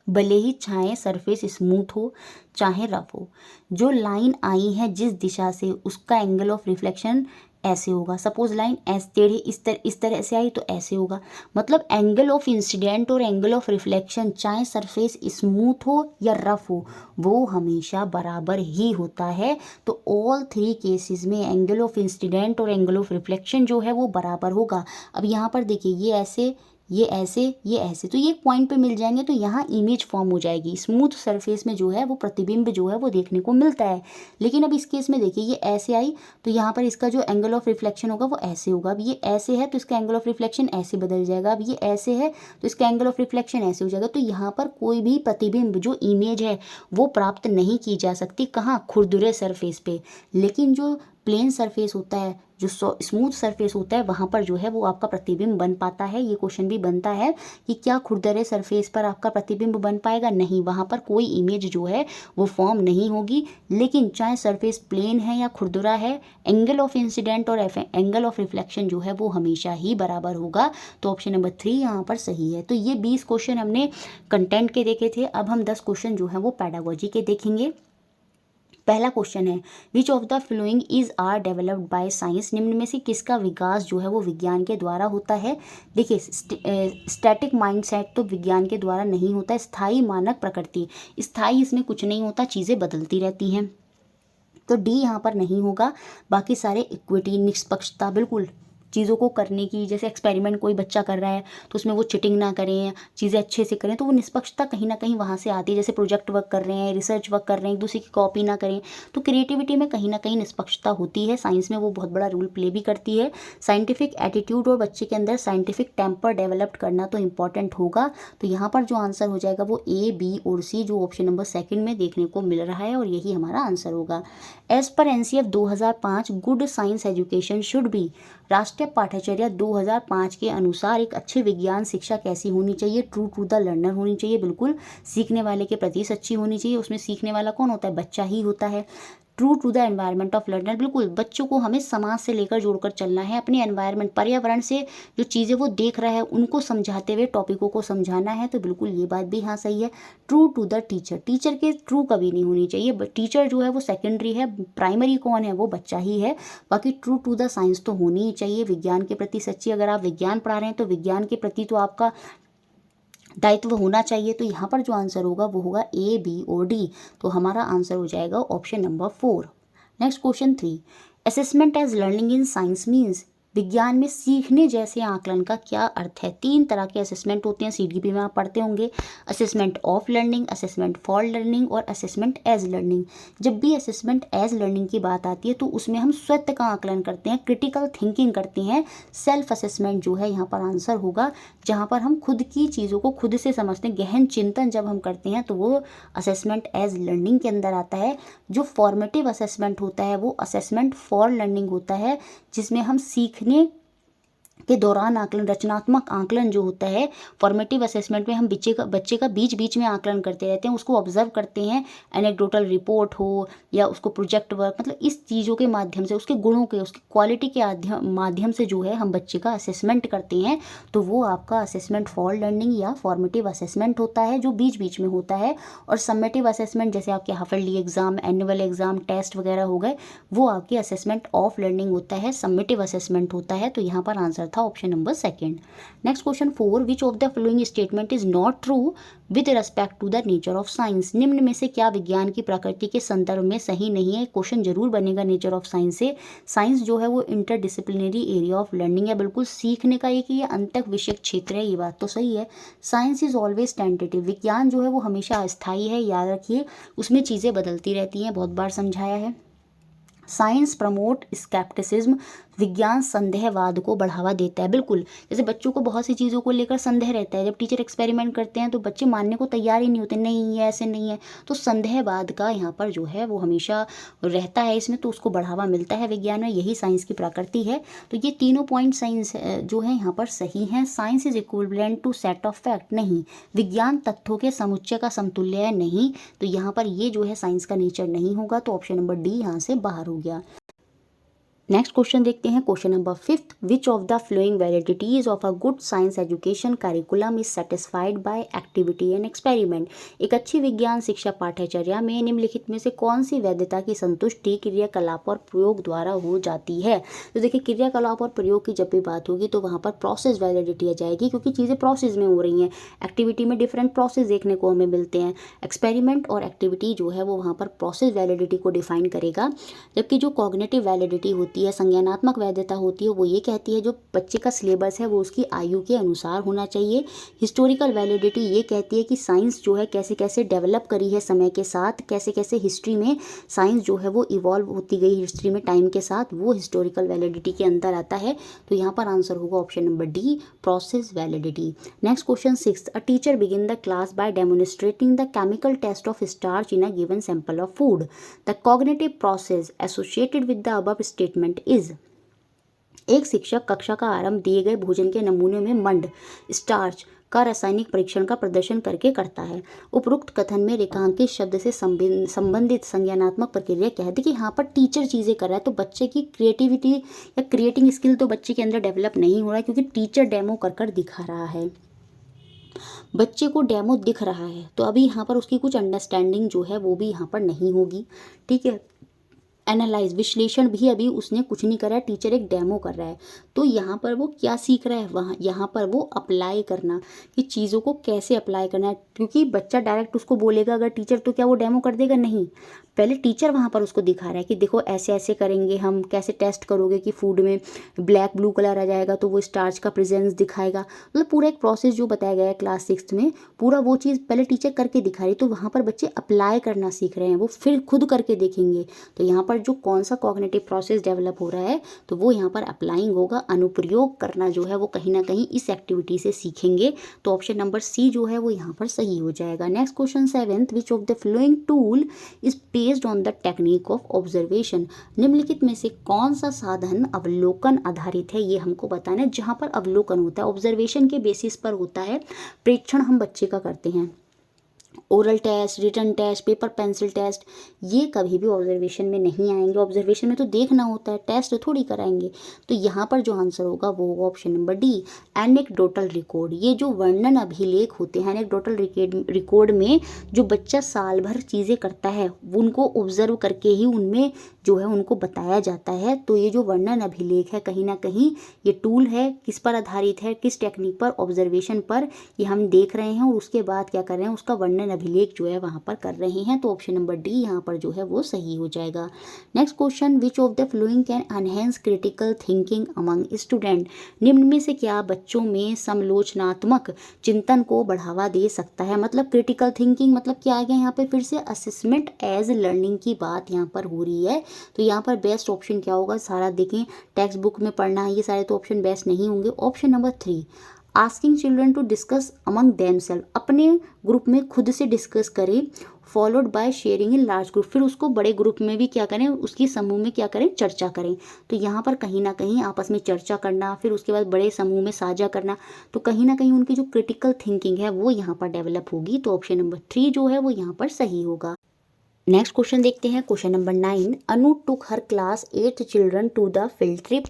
भले ही चाहे सरफेस स्मूथ हो चाहे रफ हो, जो लाइन आई है जिस दिशा से, उसका एंगल ऑफ रिफ्लेक्शन ऐसे होगा। सपोज लाइन ऐसे टेढ़ी इस तरह से आई तो ऐसे होगा। मतलब एंगल ऑफ इंसिडेंट और एंगल ऑफ रिफ्लेक्शन चाहे सरफेस स्मूथ हो या रफ हो, वो हमेशा बराबर ही होता है। तो ऑल 3 केसेस में एंगल ऑफ इंसिडेंट और एंगल ऑफ रिफ्लेक्शन जो है वो बराबर होगा। अब यहाँ पर देखिए ये ऐसे, ये ऐसे, ये ऐसे, तो ये एक पॉइंट पे मिल जाएंगे, तो यहाँ इमेज फॉर्म हो जाएगी। स्मूथ सरफेस में जो है वो प्रतिबिंब जो है वो देखने को मिलता है। लेकिन अब इस केस में देखिए ये ऐसे आई तो यहाँ पर इसका जो एंगल ऑफ रिफ्लेक्शन होगा वो ऐसे होगा। अब ये ऐसे है तो इसका एंगल ऑफ रिफ्लेक्शन ऐसे बदल जाएगा। अब ये ऐसे है तो इसका एंगल ऑफ रिफ्लेक्शन ऐसे हो जाएगा। तो यहाँ पर कोई भी प्रतिबिंब जो इमेज है वो प्राप्त नहीं की जा सकती, कहाँ, खुरदुरे सरफेस पे। लेकिन जो प्लेन सरफेस होता है, जो स्मूथ सरफेस होता है, वहाँ पर जो है वो आपका प्रतिबिंब बन पाता है। ये क्वेश्चन भी बनता है कि क्या खुरदरे सरफेस पर आपका प्रतिबिंब बन पाएगा, नहीं, वहाँ पर कोई इमेज जो है वो फॉर्म नहीं होगी। लेकिन चाहे सरफेस प्लेन है या खुरदुरा है, एंगल ऑफ इंसिडेंट और एंगल ऑफ रिफ्लेक्शन जो है वो हमेशा ही बराबर होगा। तो ऑप्शन नंबर 3 यहाँ पर सही है। तो ये 20 क्वेश्चन हमने कंटेंट के देखे थे। अब हम 10 क्वेश्चन जो है वो पेडागोजी के देखेंगे। पहला क्वेश्चन है, which of the flowing is are developed by science, निम्न में से किसका विकास जो है वो विज्ञान के द्वारा होता है। देखिए स्टैटिक माइंडसेट तो विज्ञान के द्वारा नहीं होता। स्थायी मानक प्रकृति, स्थायी इसमें कुछ नहीं होता, चीज़ें बदलती रहती हैं, तो डी यहाँ पर नहीं होगा। बाकी सारे इक्विटी, निष्पक्षता, बिल्कुल चीज़ों को करने की, जैसे एक्सपेरिमेंट कोई बच्चा कर रहा है तो उसमें वो चिटिंग ना करें, चीज़ें अच्छे से करें, तो वो निष्पक्षता कहीं ना कहीं वहाँ से आती है। जैसे प्रोजेक्ट वर्क कर रहे हैं, रिसर्च वर्क कर रहे हैं, एक दूसरे की कॉपी ना करें, तो क्रिएटिविटी में कहीं ना कहीं निष्पक्षता होती है। साइंस में वो बहुत बड़ा रोल प्ले भी करती है। साइंटिफिक एटीट्यूड और बच्चे के अंदर साइंटिफिक टेम्पर डेवलप करना तो इम्पॉर्टेंट होगा। तो यहाँ पर जो आंसर हो जाएगा वो ए, बी और सी, जो ऑप्शन नंबर सेकंड में देखने को मिल रहा है, और यही हमारा आंसर होगा। As per NCF 2005 good science education should be, राष्ट्रीय पाठ्यचर्या 2005 के अनुसार एक अच्छी विज्ञान शिक्षा कैसी होनी चाहिए? ट्रू टू द लर्नर होनी चाहिए, बिल्कुल सीखने वाले के प्रति सच्ची होनी चाहिए। उसमें सीखने वाला कौन होता है? बच्चा ही होता है। True to the environment of learner, बिल्कुल बच्चों को हमें समाज से लेकर जोड़कर चलना है, अपने एनवायरनमेंट पर्यावरण से जो चीज़ें वो देख रहा है उनको समझाते हुए टॉपिकों को समझाना है, तो बिल्कुल ये बात भी हाँ सही है। True to the teacher, teacher के ट्रू कभी नहीं होनी चाहिए, टीचर जो है वो सेकेंडरी है, प्राइमरी कौन है? वो बच्चा ही है। बाकी ट्रू टू द साइंस तो होनी ही चाहिए, विज्ञान के प्रति सच्ची। अगर आप विज्ञान पढ़ा रहे हैं तो विज्ञान के प्रति तो आपका दायित्व होना चाहिए। तो यहाँ पर जो आंसर होगा वो होगा ए, बी और डी। तो हमारा आंसर हो जाएगा option number 4। Next question 3, assessment as learning in science means, विज्ञान में सीखने जैसे आकलन का क्या अर्थ है? 3 तरह के असेसमेंट होते हैं, सीडीपी में आप पढ़ते होंगे, assessment of learning, assessment for learning और असेसमेंट एज लर्निंग। जब भी असेसमेंट एज लर्निंग की बात आती है तो उसमें हम स्वतः का आकलन करते हैं, क्रिटिकल थिंकिंग करते हैं। सेल्फ असेसमेंट जो है यहाँ पर आंसर होगा, जहाँ पर हम खुद की चीज़ों को खुद से समझते हैं, गहन चिंतन जब हम करते हैं तो वो असेसमेंट एज लर्निंग के अंदर आता है। जो फॉर्मेटिव असेसमेंट होता है वो असेसमेंट फॉर लर्निंग होता है, जिसमें हम सीखने के दौरान आकलन, रचनात्मक आकलन जो होता है। फॉर्मेटिव असेसमेंट में हम बच्चे का बीच बीच में आकलन करते रहते हैं, उसको ऑब्जर्व करते हैं, एनेक्डोटल रिपोर्ट हो या उसको प्रोजेक्ट वर्क, मतलब इस चीज़ों के माध्यम से, उसके गुणों के, उसकी क्वालिटी के माध्यम से जो है हम बच्चे का असेसमेंट करते हैं। तो वो आपका असेसमेंट फॉर लर्निंग या फॉर्मेटिव असेसमेंट होता है, जो बीच बीच में होता है। और समेटिव असेसमेंट जैसे आपके half yearly exam, annual exam, test वगैरह हो गए, वो आपके असेसमेंट ऑफ लर्निंग होता है, समेटिव असेसमेंट होता है। तो यहाँ पर आंसर था option number 2। Next question 4, which of the following statement is not true with respect to the nature of science, निम्न में से क्या विज्ञान की प्रकृति के संदर्भ में सही नहीं है? क्वेश्चन जरूर बनेगा नेचर ऑफ साइंस से। साइंस जो है वो इंटरडिसिप्लिनरी एरिया ऑफ लर्निंग है, बिल्कुल सीखने का एक ये अंतः विषयक क्षेत्र है, ये बात तो सही है। साइंस इज ऑलवेज टेंटेटिव, विज्ञान जो है वो हमेशा अस्थायी है, याद रखिए, उसमें चीज़ें बदलती रहती हैं, बहुत बार समझाया है। साइंस प्रमोट स्केप्टिसिज्म, विज्ञान संदेहवाद को बढ़ावा देता है, बिल्कुल। जैसे बच्चों को बहुत सी चीज़ों को लेकर संदेह रहता है, जब टीचर एक्सपेरिमेंट करते हैं तो बच्चे मानने को तैयार ही नहीं होते, नहीं ये ऐसे नहीं है, तो संदेहवाद का यहाँ पर जो है वो हमेशा रहता है इसमें, तो उसको बढ़ावा मिलता है विज्ञान में, यही साइंस की प्रकृति है। तो ये तीनों पॉइंट साइंस जो है यहाँ पर सही हैं। Science is equivalent to set of fact, नहीं, विज्ञान तथ्यों के समुच्चय का समतुल्य है, नहीं। तो यहाँ पर ये जो है साइंस का नेचर नहीं होगा, तो ऑप्शन नंबर डी यहाँ से बाहर हो गया। नेक्स्ट क्वेश्चन देखते हैं, question number 5, which of the following validities of a good science education curriculum is satisfied by activity and experiment, एक अच्छी विज्ञान शिक्षा पाठ्यचर्या में निम्नलिखित में से कौन सी वैधता की संतुष्टि क्रियाकलाप और प्रयोग द्वारा हो जाती है? तो देखिए, क्रियाकलाप और प्रयोग की जब भी बात होगी तो वहाँ पर प्रोसेस वैलिडिटी आ जाएगी, क्योंकि चीज़ें प्रोसेस में हो रही हैं। एक्टिविटी में डिफरेंट प्रोसेस देखने को हमें मिलते हैं, एक्सपेरिमेंट और एक्टिविटी जो है वो वहाँ पर प्रोसेस वैलिडिटी को डिफाइन करेगा। जबकि जो कॉग्निटिव वैलिडिटी होती है, संज्ञानात्मक वैधता होती है, वो ये कहती है जो बच्चे का सिलेबस है वो उसकी आयु के अनुसार होना चाहिए। हिस्टोरिकल वैलिडिटी ये कहती है कि साइंस जो है कैसे कैसे डेवलप करी है समय के साथ, कैसे कैसे हिस्ट्री में साइंस जो है वो इवॉल्व होती गई हिस्ट्री में टाइम के साथ, वो हिस्टोरिकल वैलिडिटी के अंदर आता है। तो यहाँ पर आंसर होगा option number D, process validity. Next question 6, a teacher begin the class by demonstrating the chemical test of starch in a given sample of food, the cognitive process associated with the above statement is, एक शिक्षक कक्षा का आरंभ दिए गए भोजन के नमूने में मंड, स्टार्च का रासायनिक परीक्षण का प्रदर्शन करके करता है। उपरोक्त कथन में रेखांकित शब्द से संबंधित संज्ञानात्मक प्रक्रिया क्या है? देखिए, यहाँ पर टीचर चीज़ें कर रहा है, तो बच्चे की क्रिएटिविटी या क्रिएटिंग स्किल तो बच्चे के अंदर डेवलप नहीं हो रहा है, क्योंकि टीचर डेमो कर दिखा रहा है, बच्चे को डेमो दिख रहा है, तो अभी यहाँ पर उसकी कुछ अंडरस्टैंडिंग जो है वो भी यहाँ पर नहीं होगी। ठीक है, एनालाइज, विश्लेषण भी अभी उसने कुछ नहीं करा है, टीचर एक डेमो कर रहा है। तो यहाँ पर वो क्या सीख रहा है, वहाँ यहाँ पर वो अप्लाई करना, कि चीज़ों को कैसे अप्लाई करना है। क्योंकि बच्चा डायरेक्ट उसको बोलेगा अगर टीचर, तो क्या वो डेमो कर देगा? नहीं, पहले टीचर वहाँ पर उसको दिखा रहा है कि देखो ऐसे ऐसे करेंगे हम, कैसे टेस्ट करोगे कि फूड में ब्लैक ब्लू कलर आ जाएगा तो वो स्टार्च का प्रेजेंस दिखाएगा। मतलब पूरा एक प्रोसेस जो बताया गया है क्लास 6 में, पूरा वो चीज़ पहले टीचर करके दिखा रही, तो वहाँ पर बच्चे अप्लाई करना सीख रहे हैं, वो फिर खुद करके देखेंगे। तो यहाँ पर जो कौन सा कॉग्निटिव प्रोसेस डेवलप हो रहा है, तो वो यहाँ पर अप्लाइंग होगा, अनुप्रयोग करना जो है वो कहीं ना कहीं इस एक्टिविटी से सीखेंगे। तो ऑप्शन नंबर सी जो है वो यहाँ पर सही हो जाएगा। Next question 7th, which of the flowing tool is based on the technique of observation. निम्नलिखित में से कौन सा साधन अवलोकन आधारित है, ये हमको बताना है। जहाँ पर अवलोकन होता है, ऑब्जर्वेशन के बेसिस पर होता है, प्रेक्षण हम बच्चे का करते हैं, oral test, written test, paper pencil test, ये कभी भी ऑब्जर्वेशन में नहीं आएंगे। ऑब्जर्वेशन में तो देखना होता है, टेस्ट थोड़ी कराएंगे। तो यहाँ पर जो आंसर होगा वो होगा option number D, anecdotal record. ये जो वर्णन अभिलेख होते हैं, एनेक्डोटल रिकॉर्ड में जो बच्चा साल भर चीज़ें करता है, उनको ऑब्जर्व करके ही उनमें जो है उनको बताया जाता है। तो ये जो वर्णन अभिलेख है, कहीं ना कहीं ये टूल है, किस पर आधारित है, किस टेक्निक पर, ऑब्जर्वेशन पर, ये हम देख रहे हैं और उसके बाद क्या कर रहे हैं, उसका वर्णन अभिलेख जो है वहाँ पर कर रहे हैं। तो ऑप्शन नंबर डी यहाँ पर जो है वो सही हो जाएगा। Next question, which of the flowing can enhance critical thinking among student. निम्न में से क्या बच्चों में समालोचनात्मक चिंतन को बढ़ावा दे सकता है। मतलब क्रिटिकल थिंकिंग मतलब क्या आ गया यहाँ पे, फिर से असेसमेंट एज लर्निंग की बात यहाँ पर हो रही है। तो यहाँ पर बेस्ट ऑप्शन क्या होगा, सारा देखें टेक्स्ट बुक में पढ़ना है, ये सारे तो ऑप्शन बेस्ट नहीं होंगे। Option number 3, asking children to discuss among themself, अपने ग्रुप में खुद से डिस्कस करें, followed by sharing in large group, फिर उसको बड़े ग्रुप में भी क्या करें, उसकी समूह में क्या करें, चर्चा करें। तो यहाँ पर कहीं ना कहीं आपस में चर्चा करना, फिर उसके बाद बड़े समूह में साझा करना, तो कहीं ना कहीं उनकी जो क्रिटिकल थिंकिंग है वो यहाँ पर डेवलप होगी। तो ऑप्शन नंबर 3 जो है वो यहाँ पर सही होगा। नेक्स्ट क्वेश्चन देखते हैं, question number 9, Anu took her class 8 children to the field trip,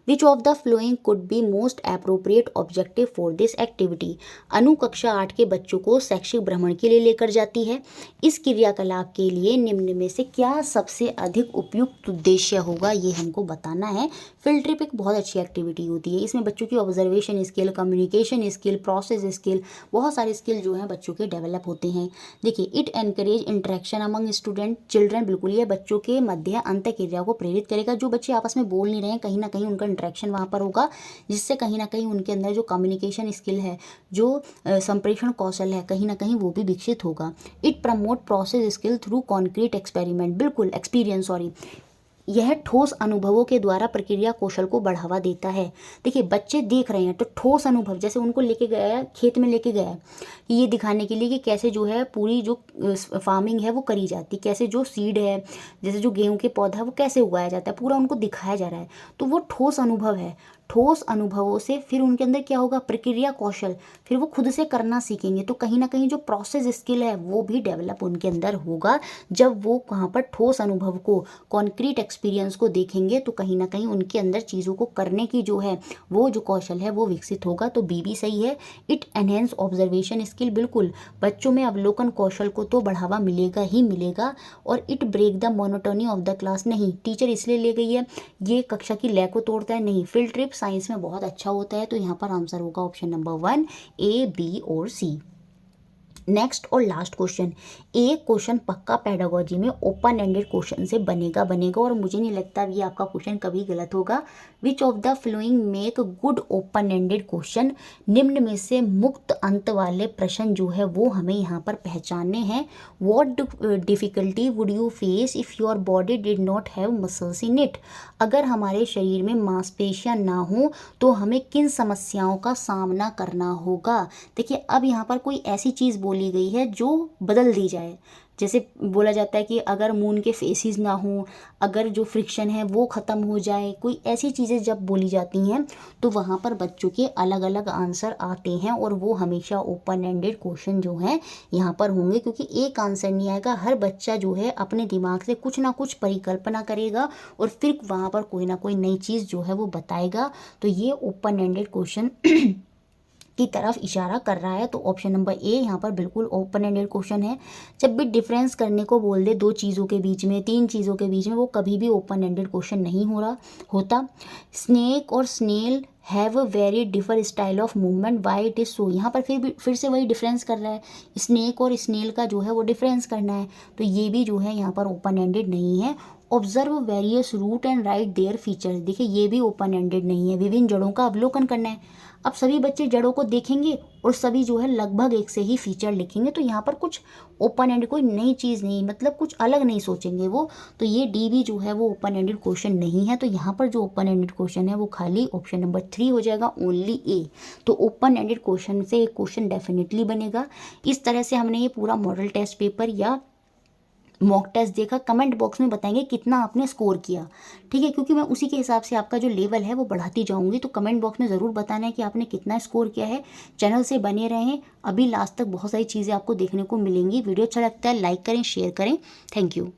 which of the following could be most appropriate objective for this activity. Anu कक्षा 8 के बच्चों को शैक्षिक भ्रमण के लिए लेकर जाती है। इस क्रियाकलाप के लिए निम्न में से क्या सबसे अधिक उपयुक्त उद्देश्य होगा, ये हमको बताना है। फील्ड ट्रिप एक बहुत अच्छी एक्टिविटी होती है, इसमें बच्चों की observation skill, communication skill, process skill, बहुत सारे स्किल जो हैं बच्चों के डेवलप होते हैं। देखिए, it encourage interaction among student children, बिल्कुल ये बच्चों के मध्य अंत क्रिया को प्रेरित करेगा। जो बच्चे आपस में बोल नहीं रहे हैं, कहीं ना कहीं उनका इंटरेक्शन वहाँ पर होगा, जिससे कहीं ना कहीं उनके अंदर जो कम्युनिकेशन स्किल है, जो संप्रेषण कौशल है, कहीं ना कहीं वो भी विकसित होगा। It promote process skill through concrete experiment, बिल्कुल एक्सपीरियंस, सॉरी, यह ठोस अनुभवों के द्वारा प्रक्रिया कौशल को बढ़ावा देता है। देखिए, बच्चे देख रहे हैं तो ठोस अनुभव, जैसे उनको लेके गया है, खेत में लेके गया है, कि ये दिखाने के लिए कि कैसे जो है पूरी जो फार्मिंग है वो करी जाती, कैसे जो सीड है, जैसे जो गेहूं के पौधा है वो कैसे उगाया जाता है, पूरा उनको दिखाया जा रहा है। तो वो ठोस अनुभव है। ठोस अनुभवों से फिर उनके अंदर क्या होगा, प्रक्रिया कौशल, फिर वो खुद से करना सीखेंगे। तो कहीं ना कहीं जो प्रोसेस स्किल है वो भी डेवलप उनके अंदर होगा। जब वो कहाँ पर ठोस अनुभव को, कॉन्क्रीट एक्सपीरियंस को देखेंगे, तो कहीं ना कहीं उनके अंदर चीज़ों को करने की जो है वो जो कौशल है वो विकसित होगा। तो बी भी सही है। इट एनहेंस ऑब्जर्वेशन स्किल, बिल्कुल बच्चों में अवलोकन कौशल को तो बढ़ावा मिलेगा ही मिलेगा। और it break the monotony of the class, नहीं टीचर इसलिए ले गई है ये कक्षा की लय को तोड़ता है, नहीं, फील्ड ट्रिप साइंस में बहुत अच्छा होता है। तो यहाँ पर आंसर होगा ऑप्शन नंबर 1, ए, बी और सी। नेक्स्ट और लास्ट क्वेश्चन, एक क्वेश्चन पक्का पेडागोजी में ओपन एंडेड क्वेश्चन से बनेगा और मुझे नहीं लगता ये आपका क्वेश्चन कभी गलत होगा। विच of the flowing make good open ended question, निम्न में से मुक्त अंत वाले प्रश्न जो है वो हमें यहाँ पर पहचानने हैं। What difficulty would you face if your body did not have muscles in it, अगर हमारे शरीर में मांसपेशियां ना हो तो हमें किन समस्याओं का सामना करना होगा। देखिए, अब यहाँ पर कोई ऐसी चीज़ बोली गई है जो बदल दी जाए, जैसे बोला जाता है कि अगर मून के फेसिस ना हो, अगर जो फ्रिक्शन है वो ख़त्म हो जाए, कोई ऐसी चीज़ें जब बोली जाती हैं तो वहाँ पर बच्चों के अलग अलग आंसर आते हैं और वो हमेशा ओपन एंडेड क्वेश्चन जो है यहाँ पर होंगे, क्योंकि एक आंसर नहीं आएगा। हर बच्चा जो है अपने दिमाग से कुछ ना कुछ परिकल्पना करेगा और फिर वहाँ पर कोई ना कोई नई चीज़ जो है वो बताएगा। तो ये ओपन एंडेड क्वेश्चन की तरफ इशारा कर रहा है। तो ऑप्शन नंबर ए यहाँ पर बिल्कुल ओपन एंडेड क्वेश्चन है। जब भी डिफरेंस करने को बोल दे दो चीज़ों के बीच में, तीन चीज़ों के बीच में, वो कभी भी ओपन एंडेड क्वेश्चन नहीं होता। स्नेक और snail have a very differ style of movement, why it is so. यहाँ पर फिर से वही डिफरेंस कर रहा है, स्नेक और स्नेल का जो है वो डिफरेंस करना है। तो ये भी जो है यहाँ पर ओपन एंडेड नहीं है। Observe various root and write their features, देखिए ये भी ओपन एंडेड नहीं है। विभिन्न जड़ों का अवलोकन करना है। अब सभी बच्चे जड़ों को देखेंगे और सभी जो है लगभग एक से ही फीचर लिखेंगे, तो यहाँ पर कुछ ओपन एंडेड, कोई नई चीज़ नहीं, मतलब कुछ अलग नहीं सोचेंगे वो। तो ये डी भी जो है वो ओपन एंडेड क्वेश्चन नहीं है। तो यहाँ पर जो ओपन एंडेड क्वेश्चन है वो खाली ऑप्शन नंबर 3 हो जाएगा, ओनली ए। तो ओपन एंडेड क्वेश्चन से एक क्वेश्चन डेफिनेटली बनेगा। इस तरह से हमने ये पूरा मॉडल टेस्ट पेपर या मॉक टेस्ट देखा। कमेंट बॉक्स में बताएंगे कितना आपने स्कोर किया, ठीक है, क्योंकि मैं उसी के हिसाब से आपका जो लेवल है वो बढ़ाती जाऊंगी। तो कमेंट बॉक्स में ज़रूर बताना है कि आपने कितना स्कोर किया है। चैनल से बने रहें, अभी लास्ट तक बहुत सारी चीज़ें आपको देखने को मिलेंगी। वीडियो अच्छा लगता है लाइक करें, शेयर करें। Thank you.